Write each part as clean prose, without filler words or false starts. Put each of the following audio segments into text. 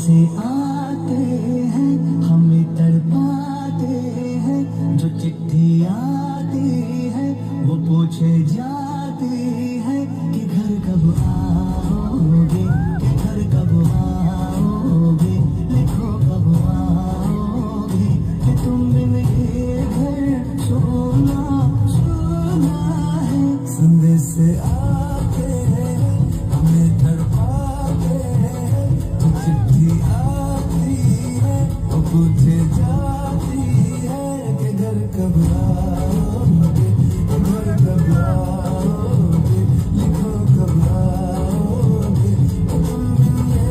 से आते हैं हमें तड़पाते हैं, जो चिट्ठी आती है वो पूछे जाती है कि घर कब आओगे, कि घर कब आओगे, लिखो कब आओगे, कि तुम बिन ये घर सोना सोना है। संदेश आते हैं हमें तड़पाते हैं, जो चिट्ठी आती है वो पूछे जाती है कि घर कब आओगे, कि घर कब आओगे, लिखो कब आओगे, तुम बिन ये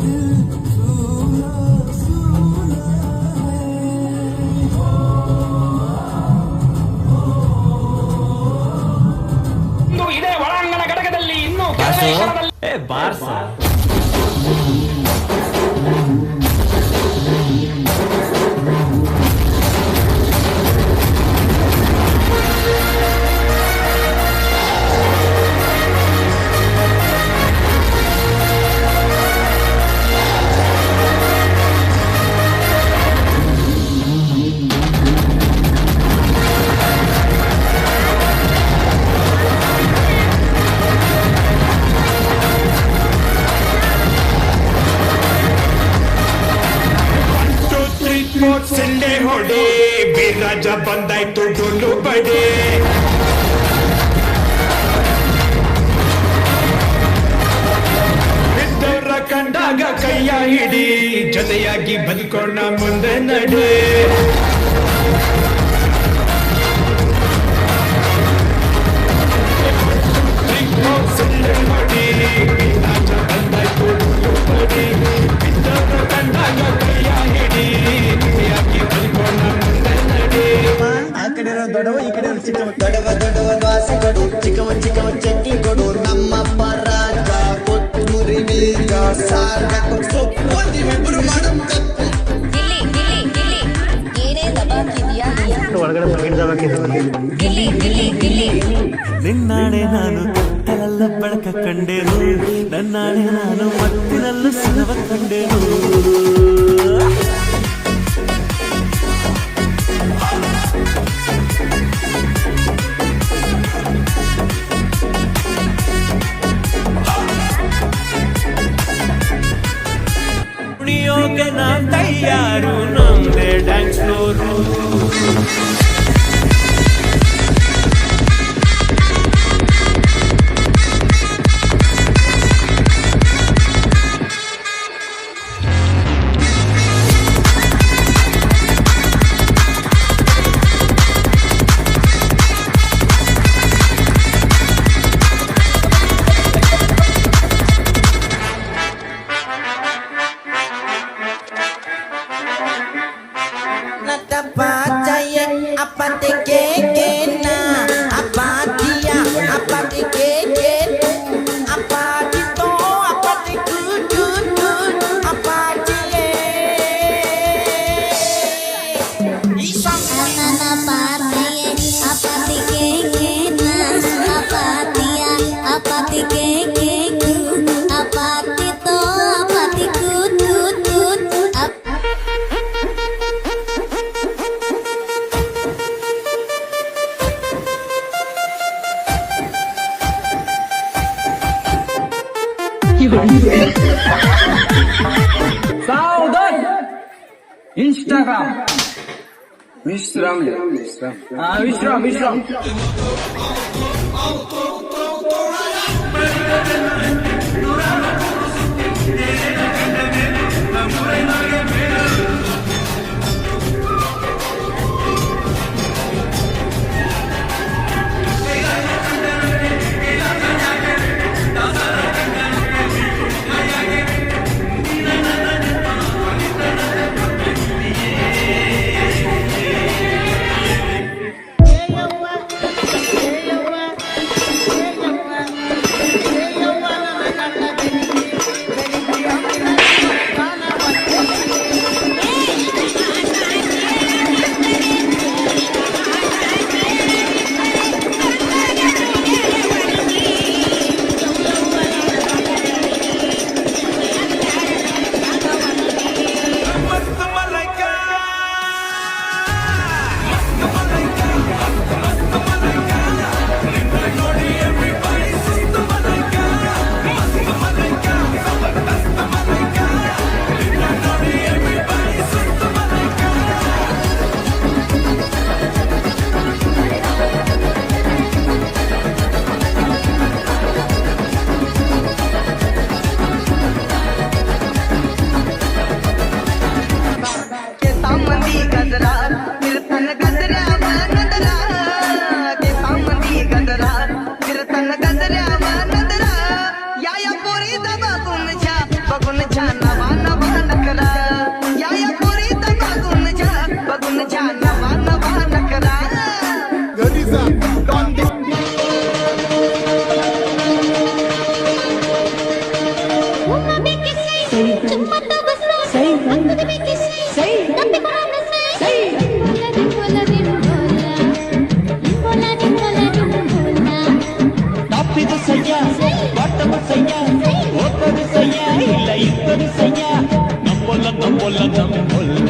दिल सूना सूना है। ಇಂದು ಇದೇ ಒಳಾಂಗಣ ಘಟಕದಲ್ಲಿ ಇನ್ನೂ ಕೆಲವೇ ಕ್ಷಣದಲ್ಲಿ ಸಿಂಡೆ ಹೊಡೆ ಬಿರಾಜ ಬಂದಾಯ್ತು ಡೊಳ್ಳು ಬಡೆ ಬಿದ್ದವರ ಕಂಡಾಗ ಕೈಯ ಹಿಡಿ ಜೊತೆಯಾಗಿ ಬದುಕೋಣ ಮುಂದೆ ನಡೆ ಸಿಂಡೆ ಹೊಡೆ ಬಿರಾಜ ಬಂದಾಯ್ತು ಡೊಳ್ಳು ಬಡೆ ಬಿದ್ದವರ ಕಂಡಾಗ ಕೈಯ ಹಿಡಿ ಆ ಕಡೆ ದೊಡವ ಈ ಕಡೆ ಚಿಕ್ಕವ, ದೊಡವ ದೊಡವ ದ್ವಾಸೆ ಕೊಡು, ಚಿಕ್ಕವ ಚಿಕ್ಕವ ಚಟ್ನಿ ಕೊಡು, ನಮ್ಮಪ್ಪ ರಾಜ ಕೊತ್ತೂರಿ ಬೀಗ ಸಾರ್ಬೇಕು ಸೊಪ್ಪು ಒಂದಿಬ್ರು ಮಾಡೋ ತಪ್ಪು. ಗಿಲ್ಲಿ ಗಿಲ್ಲಿ ಗಿಲ್ಲಿ ಏನೇ ದಬಾಕಿದ್ಯಾ ಒಳಗಡೆ ಬಕೆಟ್ ಗಿಲ್ಲಿ ಗಿಲ್ಲಿ ಗಿಲ್ಲಿ ನಿನ್ನಾಣೆ ನಾನು ಕತ್ತಲಲ್ಲ ಬೆಳಕ ಕಂಡೆನು, ನನ್ನಾಣೆ ನಾನು ಮತ್ತಿನಲ್ಲೂ ಸಿನವ ಕಂಡೆನು. ಕುಣಿಯೋಕೆ ನಾ ತಯಾರು, ನಮ್ದೇ ಡ್ಯಾನ್ಸ್ ಫ್ಲೋರು. ಸಾವಧಾನ್ ಇನ್ಸ್ಟಾಗ್ರಾಮ್ ವಿಶ್ರಾಮ್ ವಿಶ್ರಾಮ್ सामंदी गजरा कीर्तन गजऱ्याव नदरा के सामंदी गजरा कीर्तन गजऱ्याव नदरा या पोरी बघून छा नवा नवा नकरा या पोरी बघून छा नवा नवा नकरा ತಪ್ಪಿದು ಸಯ್ಯ ಬಟ್ಟವು ಸಯ್ಯ ಓದದು ಸಯ್ಯ ಇಲ್ಲ ಇದ್ದರು ಸಯ್ಯ ನಂಬೊಲ್ಲ ನಂಬೊಲ್ಲ ನಂಬೊಲ್ಲ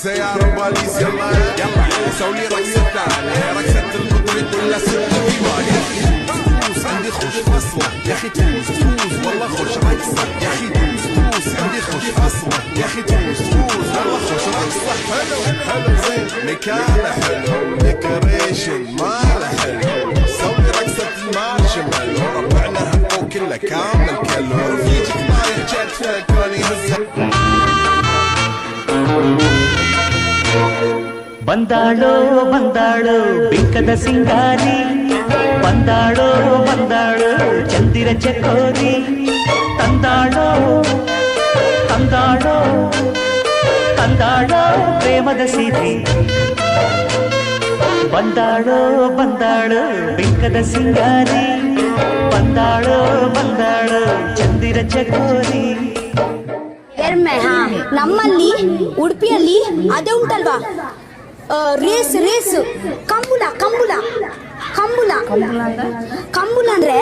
زي عرباليس يلا يلا سوي رقصة تعالى رقصة القدرة كلها ست ايمان يا اخي فلوس عندي خوش اصلا يا اخي فلوس والله خوش رقصة يا اخي فلوس عندي خوش اصلا يا اخي فلوس والله خوش رقصة حلو حلو زين مكانه حلو ديكوريشن ماله حلو سوي رقصة المارشميلو ربعنا هالفوق كله كامل كله رفيجك طايح جدك راني هزك ಬಂದಾಳೋ ಬಂದಾಳೋ ಬಿಂಕದ ಸಿಂಗಾರಿ ಬಂದಾಳೋ ಬಂದಾಳೋ ಚಂದಿರ ಚಕೋರಿ ತಂದಾಳೋ ತಂದಾಳೋ ತಂದಾಳೋ ಪ್ರೇಮದ ಸಿರಿ ಬಂದಾಳೋ ಬಂದಾಳೋ ಬಿಂಕದ ಸಿಂಗಾರಿ ಬಂದಾಳೋ ಬಂದಾಳೋ ಚಂದಿರ ಚಕೋರಿ ಎರ್ಮೆ ನಮ್ಮಲ್ಲಿ ಉಡುಪಿಯಲ್ಲಿ ಅದೇ ಉಂಟಲ್ವಾ ರೇಸ್ ರೇಸ್ ಕಂಬುಲ ಕಂಬುಲ ಕಂಬುಲ ಕಂಬುಲ ಅಂದ್ರೆ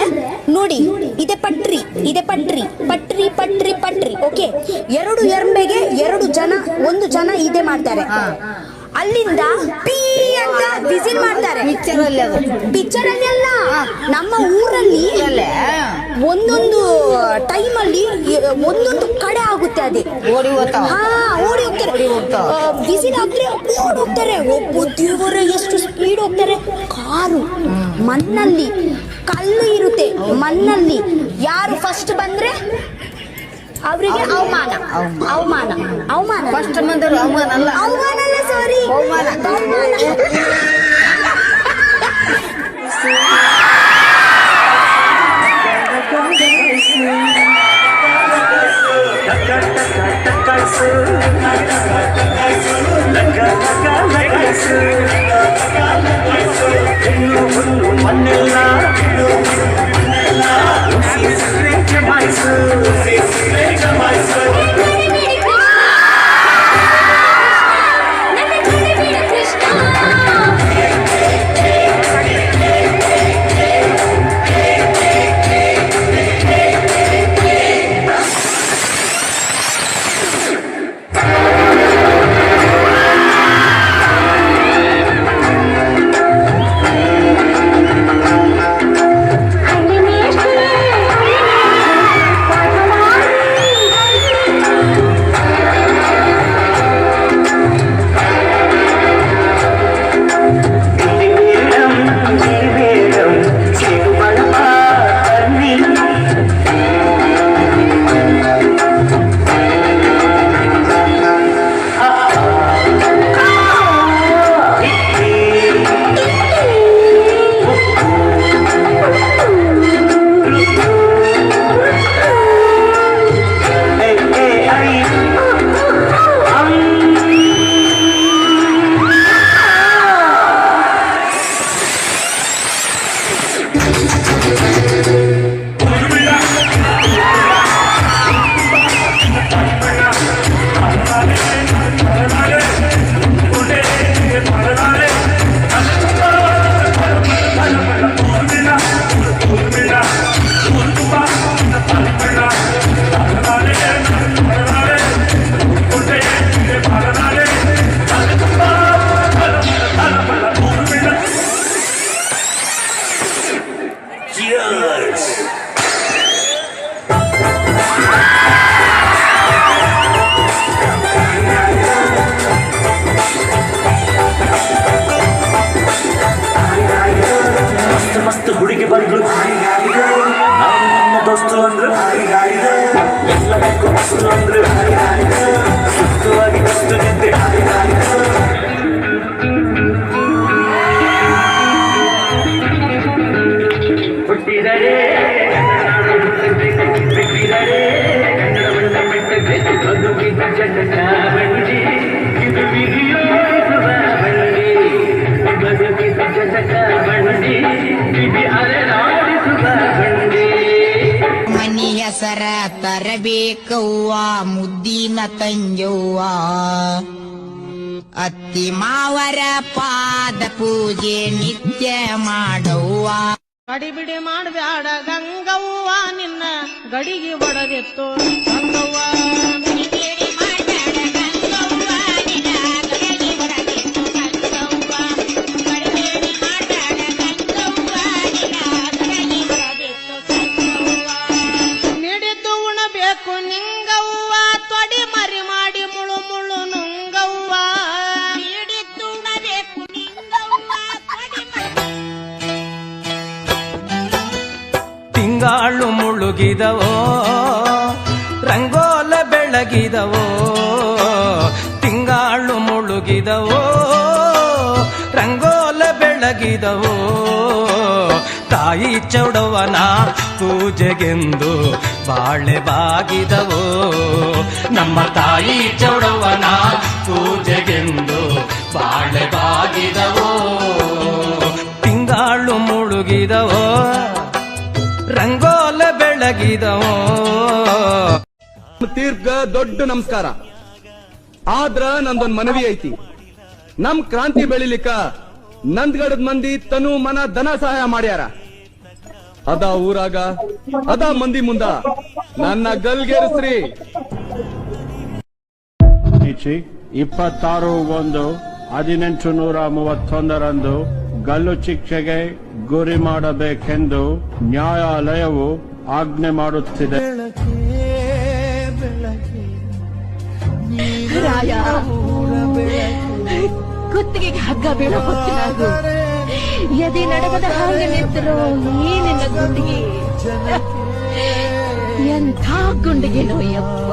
ನೋಡಿ ಇದೆ ಪಟ್ರಿ ಪಟ್ರಿ ಪಟ್ರಿ ಪಟ್ರಿ ಓಕೆ ಎರಡು ಎರ್ಮೆಗೆ ಒಂದು ಜನ ಇದೆ ಮಾಡ್ತಾರೆ ಅಲ್ಲಿಂದ ಪೀ ಅಂತ ವಿಸಿಲ್ ಮಾಡ್ತಾರೆ ಪಿಕ್ಚರ್ ಅಲ್ಲಿ ಅಲ್ಲ ನಮ್ಮ ಊರಲ್ಲಿ ಒಂದೊಂದು ಟೈಮ್ ಅಲ್ಲಿ ಒಂದೊಂದು ಕಡೆ ಆಗುತ್ತೆ ಅದೇ ಓಡಿ ಹೋಗ್ತಾರೆ ವಿಸಿಲ್ ಆದ್ರೆ ಓಡಿ ಹೋಗ್ತಾರೆ ಒಬ್ಬ ದೇವರೇ ಎಷ್ಟು ಸ್ಪೀಡ್ ಹೋಗ್ತಾರೆ ಕಾರು ಮಣ್ಣಲ್ಲಿ ಕಲ್ಲು ಇರುತ್ತೆ ಮಣ್ಣಲ್ಲಿ ಯಾರು ಫಸ್ಟ್ ಬಂದ್ರೆ ಅವರಿಗೆ ಅವಮಾನ ಅವಮಾನ ಅವಮಾನ ಫಸ್ಟ್ ಬಂದರು ಅವಮಾನ ಅಲ್ಲ ಅವಮಾನ ಅಲ್ಲ ಸಾರಿ ಅವಮಾನ I ಮಸ್ತ್ ಮಸ್ತ್ ಹುಡುಗಿ ಬಂದ್ರು ನಾನು ನನ್ನ ದೋಸ್ತು ಅಂದ್ರು ಎಲ್ಲದಕ್ಕೂ ಮಸ್ತು ಅಂದ್ರು ಸುತ್ತವಾಗಿ ಕಷ್ಟು ನಿದ್ದೆ ಹುಟ್ಟಿದರೆ ಬಿಟ್ಟಿದರೆ ಬದುಕಿದ ಜನಕ ಬಂಡಿ ಇದು ವಿಧಿಯೋಡಿಸುವ ಬಂಡಿ ಬದುಕಿದ ಜನಕ ಬಂಡಿ ವಿಧಿ ಅಲೆದಾಡಿಸುವ ಬಂಡಿ ಮನಿ ಹೆಸರ ತರಬೇಕವ್ವ ಮುದ್ದಿನ ತಂಜವ್ವ ಅತ್ತಿ ಮಾವರ ಪಾದ ಪೂಜೆ ನಿತ್ಯ ಮಾಡವ್ವ ಗಡಿಬಿಡಿ ಮಾಡಬ್ಯಾಡ ಗಂಗವ್ವ ನಿನ್ನ ಗಡಿಗೆ ಹೊಡೆದಿತ್ತು ಗಂಗವ್ವ ಮಿಡಿದು ಉಣಬೇಕು ನಿಂಗವ್ವ ತೊಡಿ ಮರಿ ಮಾಡಿ ಮುಳು ಮುಳು ನುಂಗವ್ವ ಮಿಡಿದು ಉಣಬೇಕು ನಿಂಗವ್ವ ತೊಡಿ ತಿಂಗಾಳು ಮುಳುಗಿದವೋ ರಂಗೋಲ ಬೆಳಗಿದವೋ ತಿಂಗಾಳು ಮುಳುಗಿದವೋ ರಂಗೋಲ ಬೆಳಗಿದವೋ ತಾಯಿ ಚೌಡವನ ಪೂಜೆಗೆಂದು ಬಾಳೆ ಬಾಗಿದವೋ ನಮ್ಮ ತಾಯಿ ಚೌಡವನ ಪೂಜೆಗೆಂದು ಬಾಳೆ ಬಾಗಿದವೋ ತಿಂಗಾಳು ಮುಳುಗಿದವೋ ರಂಗೋಲ ಬೆಳಗಿದವೋ ತೀರ್ಘ ದೊಡ್ಡ ನಮಸ್ಕಾರ. ಆದ್ರ ನಂದೊಂದ್ ಮನವಿ ಐತಿ. ನಮ್ ಕ್ರಾಂತಿ ಬೆಳಿಲಿಕ್ಕ ನಂದ್ಗಡದ ಮಂದಿ ತನು ಮನ ಧನ ಸಹಾಯ ಮಾಡ್ಯಾರ. ಅದ ಊರಾಗ ಅದ ಮಂದಿ ಮುಂದ ನನ್ನ ಗಲ್ಗೇರಿಸ್ರಿ. 26/1/1831 ಗಲ್ಲು ಶಿಕ್ಷೆಗೆ ಗುರಿ ಮಾಡಬೇಕೆಂದು ನ್ಯಾಯಾಲಯವು ಆಜ್ಞೆ ಮಾಡುತ್ತಿದೆ. ರಾಯ ಕುತ್ತಿಗೆಗೆ ಹಗ್ಗ ಬೀಳೋ ಹೊತ್ತಿನಾಗು ಎದೆ ನಡಗದ ಹಾಗೆ ನಿಂತರು ಏನಿಲ್ಲ ಗುಂಡಿಗೆ ಎಂಥ ಗುಂಡಿಗೆನೋ ಯಪ್ಪ.